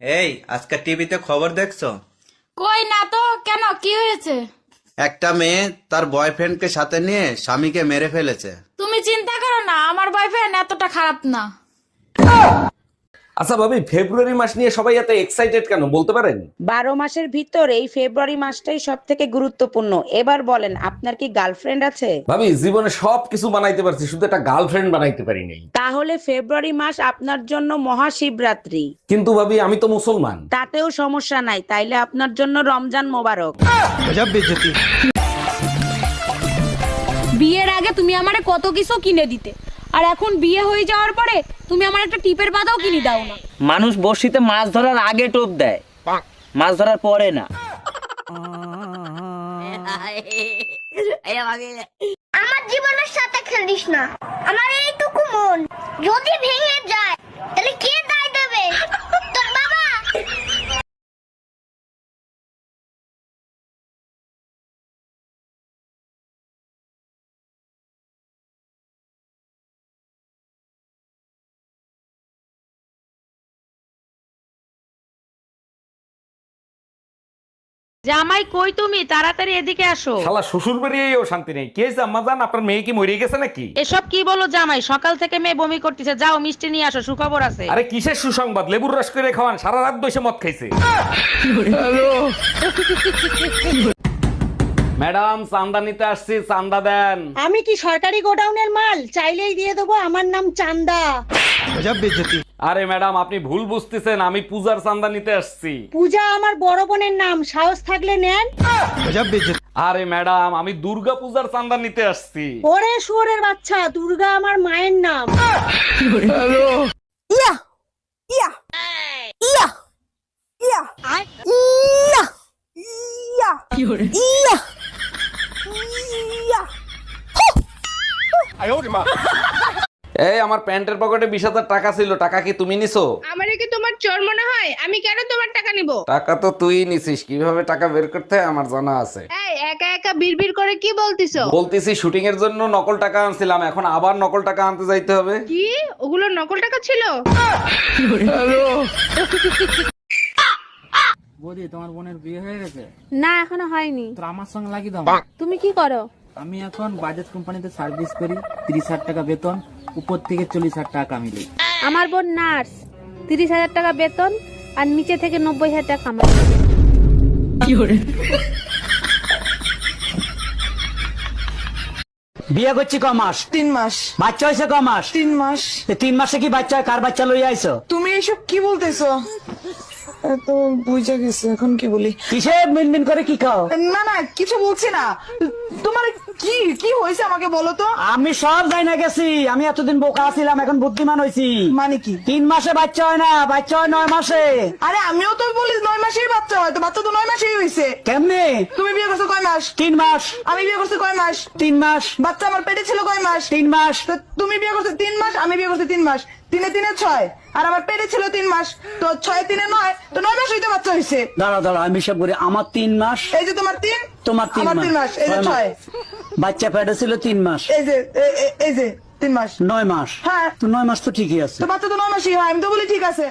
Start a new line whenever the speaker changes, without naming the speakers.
এই আজকে টিভিতে খবর দেখছো?
কই না তো, কেন কি হয়েছে?
একটা মেয়ে তার বয়ফ্রেন্ডকে সাথে নিয়ে স্বামীকে মেরে ফেলেছে।
তুমি চিন্তা করো না, আমার বয়ফ্রেন্ড এতটা খারাপ না।
আচ্ছা ভাবি, ফেব্রুয়ারি মাস নিয়ে সবাই এত এক্সাইটেড কেন বলতে পারেন?
12 মাসের ভিতর এই ফেব্রুয়ারি মাসটাই সব থেকে গুরুত্বপূর্ণ। এবার বলেন, আপনার কি গার্লফ্রেন্ড আছে?
ভাবি, জীবনে সবকিছু বানাইতে পারছি, শুধু একটা গার্লফ্রেন্ড বানাইতে পারি নাই।
তাহলে ফেব্রুয়ারি মাস আপনার জন্য মহাশিবরাত্রি।
কিন্তু ভাবি, আমি তো মুসলমান।
তাতেও সমস্যা নাই, তাইলে আপনার জন্য রমজান মোবারক।
বিয়ের আগে তুমি আমারে কত কিছু কিনে দিতে, আর এখন বিয়ে হয়ে যাওয়ার পরে তুমি আমার একটা টিপের পাতাও কিনে দাও না।
মানুষ বড়শিতে মাছ ধরার আগে টোপ দেয়, মাছ ধরার পরে না।
আমার জীবনের সাথে খেলিস না। আমার এইটুকু মন যদি ভেঙে যায় তাহলে কে দায় দেবে? তোর বাবা।
জামাই কই তুমি? তাড়াতাড়ি এদিকে আসো।
শালা শ্বশুর বাড়িয়েও শান্তি নেই। কে জাম্মা জান, আপনার মেয়ে কি মরে গেছে নাকি?
এসব কি বলো জামাই? সকাল থেকে মেয়ে বমি করতেছে, যাও মিষ্টি নিয়ে আসো, সুখবর আছে।
আরে কিসের সুসংবাদ? লেবুর রস করে খাওয়ান, সারা রাত বসে মদ খাইছে। ম্যাডাম, চান্দা নিতে আসছি, চান্দা দেন।
আমি কি সরকারি গোডাউনের মাল? চাইলেই দিয়ে দেবো। আমার নাম চান্দা।
আরে ম্যাডাম, আপনি ভুল বুঝতেছেন, আমি পূজার চান্দা নিতে আসছি।
পূজা আমার বড় বোনের নাম, সাহস থাকলে নেন।
আরে ম্যাডাম, আমি দুর্গা পূজার চান্দা নিতে আসছি।
ওরে শুয়োরের বাচ্চা, দুর্গা আমার মায়ের নাম।
এই, আমার প্যান্টের পকেটে 20,000 টাকা ছিল, টাকা কি তুমি নিছো?
আমারে কি তোমার চোর মনে হয়? আমি কেন তোমার টাকা নিব?
টাকা তো তুই নিছিস, কিভাবে টাকা বের করতে হয় আমার জানা আছে।
এই একা একা বিড়বিড় করে কি বলতিছো?
বলতেছি শুটিং এর জন্য নকল টাকা আনছিলাম, এখন আবার নকল টাকা আনতে যাইতে হবে।
কি ওগুলো নকল টাকা ছিল?
বৌদি, তোমার বোনের বিয়ে হয়ে গেছে?
না, এখনো হয়নি।
তো আমার সঙ্গে লাগিয়ে দাও।
তুমি কি করো?
আমি এখন বাজাজ কোম্পানিতে সার্ভিস করি, 30,000 টাকা বেতন, উপর থেকে 40,000 টাকা কামিয়ে।
আমার বোন নার্স, 30,000 টাকা বেতন আর নিচে থেকে 90,000 টাকা কামাই।
বিয়ে করছি ক মাস?
3 মাস।
বাচ্চা হয়েছে ক মাস?
3 মাস।
3 মাসে কি বাচ্চা হয়? কার বাচ্চা লইয়া আইছো?
তুমি এসব কি বলতেছো? তো বুঝে গেছে, এখন কি বলি?
কিসে মিনমিন করে কি খাও?
না না, কিছু বলছি না। তোমার কি কি হয়েছে আমাকে বলো তো।
আমি সব যাই না গেছি, আমি এতদিন বোকা ছিলাম, এখন বুদ্ধিমান হয়েছি।
মানে কি?
3 মাসে বাচ্চা হয় না, বাচ্চা হয় 9 মাসে।
আরে আমিও তো বলি 9 মাসেই বাচ্চা হয়, তো বাচ্চা তো 9 মাসেই হয়েছে।
কেমনে?
তুমি বিয়ে করছো কয় মাস?
3 মাস।
আমি বিয়ে করছি কয় মাস?
3 মাস।
বাচ্চা আমার পেটে ছিল কয় মাস?
3 মাস।
তো তুমি বিয়ে করছো 3 মাস, আমি বিয়ে করছি 3 মাস। 3 এ 3 এ 6, আর আমার পেটে ছিল 3 মাস। তো 6 এ 3 এ 9, তো 9 মাস হইতে বাচ্চা হয়েছে।
দাঁড়া দাঁড়া, আমি সব করি। আমার 3 মাস।
এই যে তোমার 3,
তোমার 3
আমার 3 মাস, এই যে 6।
বাচ্চা পেটে ছিল 3 মাস।
এই যে 3 মাস।
9 মাস।
হ্যাঁ।
তো 9 মাস তো ঠিকই আছে।
তো বাচ্চা তো 9 মাসই হয়, আমি তো বলি ঠিক আছে।